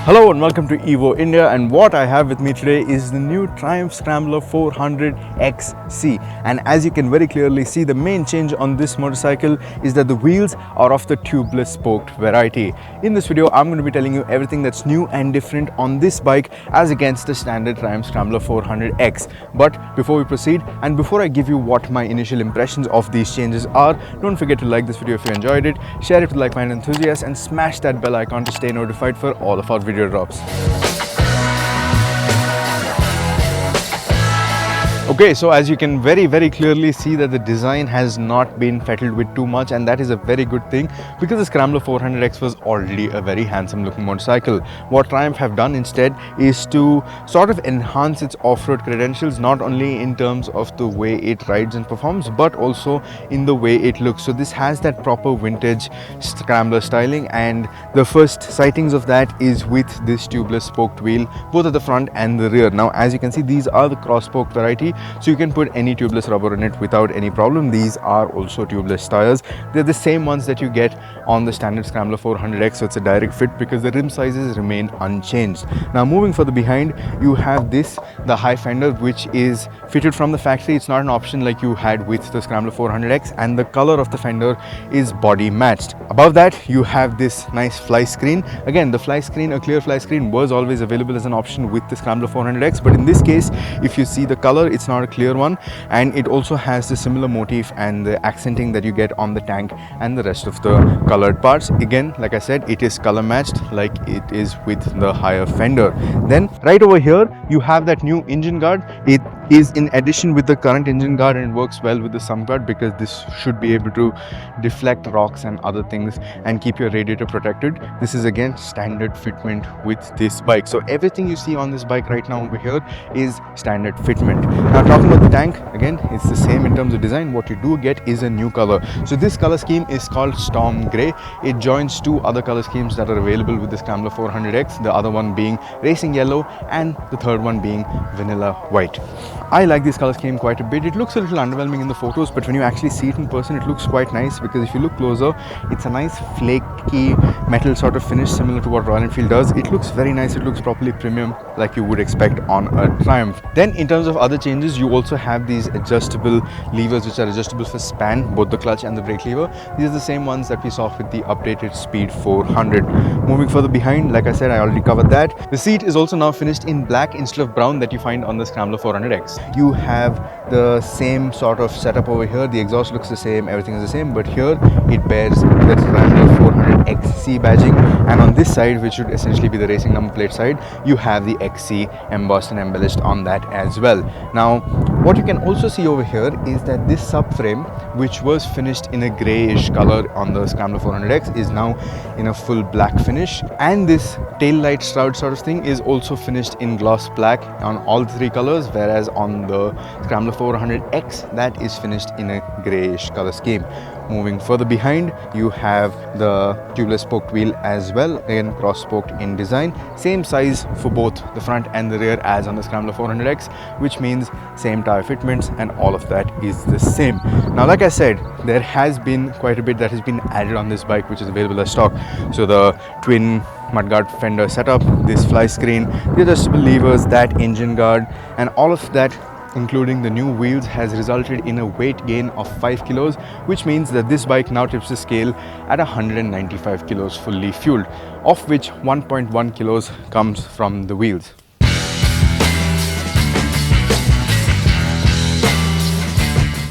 Hello and welcome to Evo India, and what I have with me today is the new Triumph Scrambler 400XC. And as you can very clearly see, the main change on this motorcycle is that the wheels are of the tubeless spoked variety. In this video I'm going to be telling you everything that's new and different on this bike as against the standard Triumph Scrambler 400X. But before we proceed, and before I give you what my initial impressions of these changes are, don't forget to like this video if you enjoyed it, share it with like-minded enthusiasts, and smash that bell icon to stay notified for all of our video drops. Okay, so as you can very clearly see that the design has not been fettled with too much, and that is a very good thing because the Scrambler 400X was already a very handsome looking motorcycle. What Triumph have done instead is to sort of enhance its off-road credentials, not only in terms of the way it rides and performs but also in the way it looks. So this has that proper vintage Scrambler styling, and the first sightings of that is with this tubeless spoked wheel both at the front and the rear. Now as you can see, these are the cross spoke variety, so you can put any tubeless rubber in it without any problem. These are also tubeless tires. They're the same ones that you get on the standard Scrambler 400X, so it's a direct fit because the rim sizes remain unchanged. Now moving further behind, you have the high fender, which is fitted from the factory. It's not an option like you had with the Scrambler 400X, and the color of the fender is body matched. Above that you have this nice fly screen. Again, the fly screen, a clear fly screen, was always available as an option with the Scrambler 400X, but in this case, if you see the color, it's not a clear one, and it also has the similar motif and the accenting that you get on the tank and the rest of the colored parts. Again, like I said, it is color matched like it is with the higher fender. Then right over here you have that new engine guard. It is in addition with the current engine guard, and it works well with the sump guard because this should be able to deflect rocks and other things and keep your radiator protected. This is again standard fitment with this bike. So everything you see on this bike right now over here is standard fitment. Now talking about the tank, again it's the same in terms of design. What you do get is a new color. So this color scheme is called Storm Grey. It joins two other color schemes that are available with the Scrambler 400X, the other one being Racing Yellow and the third one being Vanilla White. I like this color scheme quite a bit. It looks a little underwhelming in the photos, but when you actually see it in person, it looks quite nice because if you look closer, it's a nice flaky metal sort of finish similar to what Royal Enfield does. It looks very nice. It looks properly premium like you would expect on a Triumph. Then in terms of other changes, you also have these adjustable levers which are adjustable for span, both the clutch and the brake lever. These are the same ones that we saw with the updated Speed 400. Moving further behind, like I said, I already covered that. The seat is also now finished in black instead of brown that you find on the Scrambler 400X. You have the same sort of setup over here. The exhaust looks the same, everything is the same, but here it bears the Triumph 400XC badging, and on this side, which should essentially be the racing number plate side, you have the XC embossed and embellished on that as well. Now what you can also see over here is that this subframe, which was finished in a greyish color on the Scrambler 400X, is now in a full black finish, and this tail light shroud sort of thing is also finished in gloss black on all three colors, whereas on the Scrambler 400X that is finished in a greyish color scheme. Moving further behind, you have the tubeless spoked wheel as well, again cross spoked in design, same size for both the front and the rear as on the Scrambler 400X, which means same tire fitments, and all of that is the same. Now like I said, there has been quite a bit that has been added on this bike which is available as stock. So the twin mudguard fender setup, this fly screen, the adjustable levers, that engine guard, and all of that including the new wheels has resulted in a weight gain of 5 kilos, which means that this bike now tips the scale at 195 kilos fully fueled, of which 1.1 kilos comes from the wheels.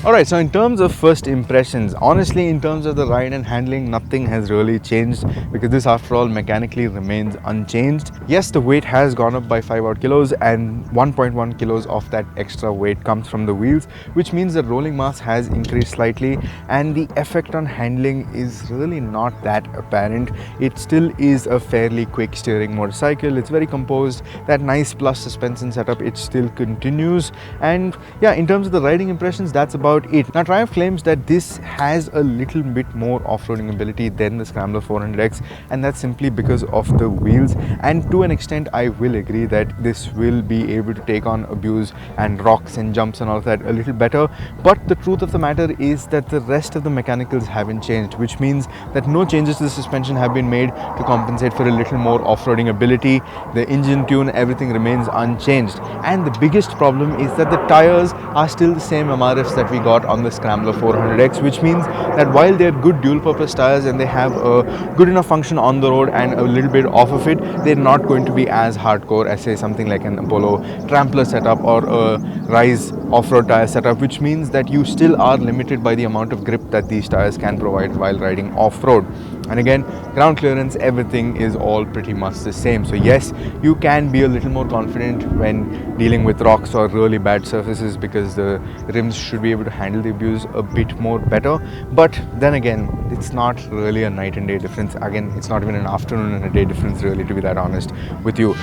Alright, so in terms of first impressions, honestly in terms of the ride and handling, nothing has really changed because this after all mechanically remains unchanged. Yes, the weight has gone up by 5 odd kilos, and 1.1 kilos of that extra weight comes from the wheels, which means that rolling mass has increased slightly, and the effect on handling is really not that apparent. It still is a fairly quick steering motorcycle. It's very composed. That nice plus suspension setup, it still continues, and yeah, in terms of the riding impressions, that's about about it. Now Triumph claims that this has a little bit more off-roading ability than the Scrambler 400X, and that's simply because of the wheels, and to an extent I will agree that this will be able to take on abuse and rocks and jumps and all of that a little better. But the truth of the matter is that the rest of the mechanicals haven't changed, which means that no changes to the suspension have been made to compensate for a little more off-roading ability. The engine tune, everything remains unchanged, and the biggest problem is that the tires are still the same MRFs that we got on the Scrambler 400X, which means that while they're good dual purpose tires and they have a good enough function on the road and a little bit off of it, they're not going to be as hardcore as say something like an Apollo Trampler setup or a Rise off-road tire setup, which means that you still are limited by the amount of grip that these tires can provide while riding off-road. And again, ground clearance, everything is all pretty much the same. So yes, you can be a little more confident when dealing with rocks or really bad surfaces because the rims should be able to handle the abuse a bit more better. But then again, it's not really a night and day difference. Again, it's not even an afternoon and a day difference really, to be that honest with you.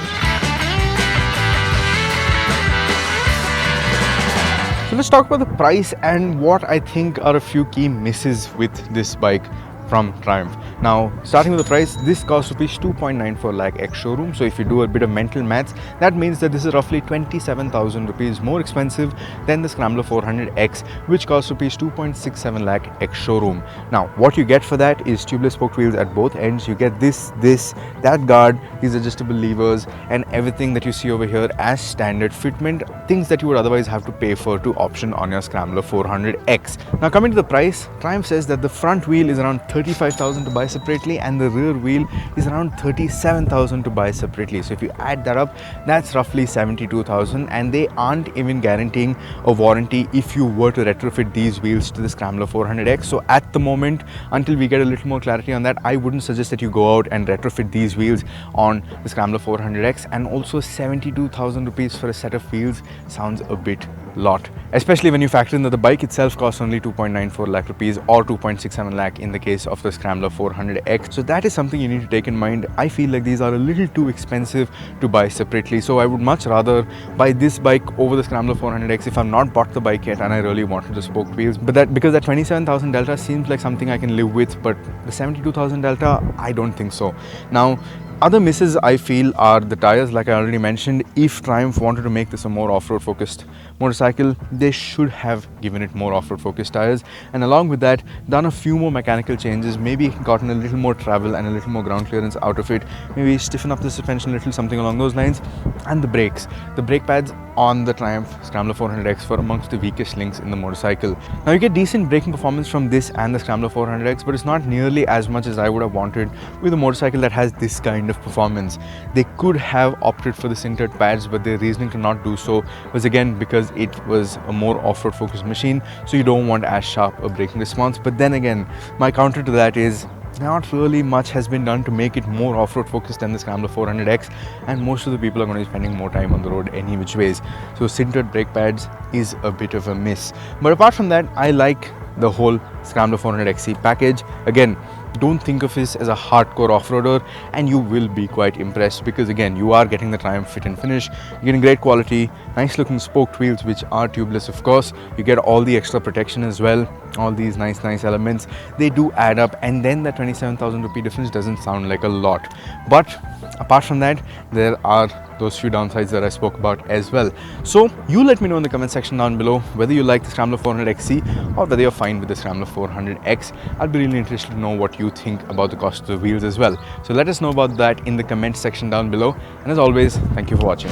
So let's talk about the price and what I think are a few key misses with this bike from Triumph. Now, starting with the price, this costs rupees 2.94 lakh ex-showroom. So if you do a bit of mental maths, that means that this is roughly 27,000 rupees more expensive than the Scrambler 400X, which costs rupees 2.67 lakh ex-showroom. Now, what you get for that is tubeless spoked wheels at both ends. You get this, that guard, these adjustable levers, and everything that you see over here as standard fitment, things that you would otherwise have to pay for to option on your Scrambler 400X. Now, coming to the price, Triumph says that the front wheel is around 35,000 to buy separately and the rear wheel is around 37,000 to buy separately. So if you add that up, that's roughly 72,000, and they aren't even guaranteeing a warranty if you were to retrofit these wheels to the Scrambler 400X. So at the moment, until we get a little more clarity on that, I wouldn't suggest that you go out and retrofit these wheels on the Scrambler 400X. And also 72,000 rupees for a set of wheels sounds a bit lot, especially when you factor in that the bike itself costs only 2.94 lakh rupees or 2.67 lakh in the case of the Scrambler 400X. So that is something you need to take in mind. I feel like these are a little too expensive to buy separately, so I would much rather buy this bike over the Scrambler 400X if I've not bought the bike yet and I really wanted the spoked wheels. But that, because that 27,000 delta seems like something I can live with, but the 72,000 delta, I don't think so. Now, other misses I feel are the tires. Like I already mentioned, if Triumph wanted to make this a more off-road focused motorcycle, they should have given it more off-road focused tires, and along with that done a few more mechanical changes, maybe gotten a little more travel and a little more ground clearance out of it, maybe stiffen up the suspension a little, something along those lines. And the brakes, the brake pads on the Triumph Scrambler 400X were amongst the weakest links in the motorcycle. Now you get decent braking performance from this and the Scrambler 400X, but it's not nearly as much as I would have wanted with a motorcycle that has this kind of performance. They could have opted for the sintered pads, but their reasoning to not do so was again because it was a more off-road focused machine, so you don't want as sharp a braking response. But then again, my counter to that is not really much has been done to make it more off-road focused than the Scrambler 400X, and most of the people are going to be spending more time on the road any which ways, so sintered brake pads is a bit of a miss. But apart from that, I like the whole Scrambler 400XC package. Again, don't think of this as a hardcore off-roader and you will be quite impressed, because again, you are getting the Triumph fit and finish, you're getting great quality, nice looking spoked wheels which are tubeless of course, you get all the extra protection as well, all these nice elements, they do add up, and then the 27,000 rupee difference doesn't sound like a lot. But apart from that, there are those few downsides that I spoke about as well. So you let me know in the comment section down below whether you like the Scrambler 400XC or whether you're fine with the Scrambler 400X. I'll be really interested to know what you think about the cost of the wheels as well. So let us know about that in the comment section down below. And as always, thank you for watching.